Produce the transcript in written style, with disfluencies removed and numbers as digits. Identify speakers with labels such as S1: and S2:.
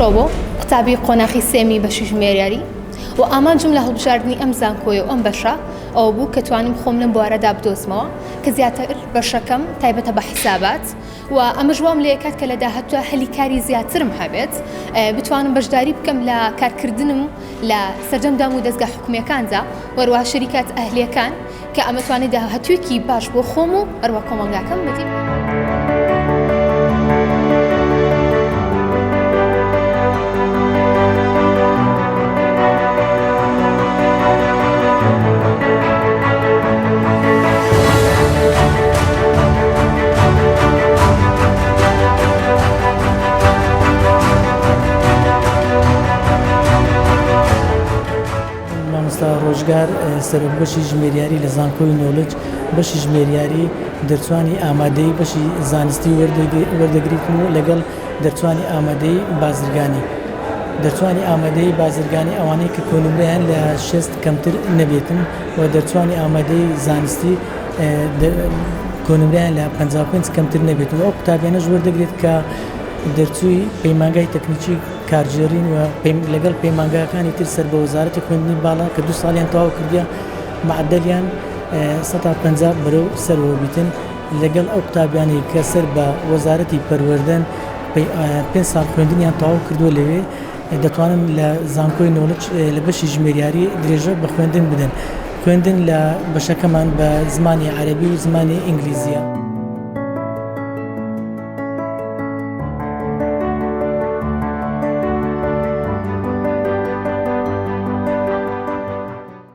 S1: شۆبۆ قوتابی قۆناغی سێمی بەشی ژمێریاری و ئامانجم لە هەڵبژاردننی ئەم زانکۆیە و ئەم بەشە ئەوە بوو کە توانم خۆم لەم بوارەدا بدۆزمەوە کە زیاتر بەشەکەم تایبەتە بە حیسابات و ئەمەش وام لێ کات کە لە داهاتووە هەلی کاری زیاترم هەبێت بتوانم بەشداری بکەم لە کارکردنم لە سەرجەمدام و دەستگا حکوومیەکاندا وەروە شەریکات ئەهلیەکان کە ئەمە توانێت داهاتوویەکی باش بۆ خۆم و هەروە کۆمەڵگاکەم بەدی
S2: ڕۆژگار سەرۆک بەشی ژمێریاری لە زانکۆی نۆلج بەشی ژمێریاری دەرچوانی ئامادەی بەشی زانستی وەردەگریتم و لەگەڵ دەرچوانی ئامادەی بازرگانی دەرچوانی ئامادەی بازرگانی ئەوانەی کە کۆنمرەیان لە 6 کەمتر نەبێتن و دەرچوانی ئامادەی زانستی کۆنمرەیان لە 55 کەمتر نەبێت و ئەو قوتابیانەش وەردەگرێت کە دەرچووی پەیمانگای تەکنیکی کارژێرین و لەگەڵ پەیمانگاکانی تر سەر بە وەزارەتی خوێندنی باڵا کە 2 ساڵیان تەواو کردیە معدەلیان 150 بەرەو سەرەوە بیتن لەگەڵ ئەو قوتابیانی کە سەر بە وەزارەتی پەروەردەن 5 ساڵ خوێندنیان تەواو کردووە لەوێ دەتوانن لە زانکۆی نۆلج لە بەشی ژمێریاری درێژە بە خوێندن بدەن خوێندن لە بەشەکەمان بە زمانی عەرەبی و زمانی ئینگلیزیە.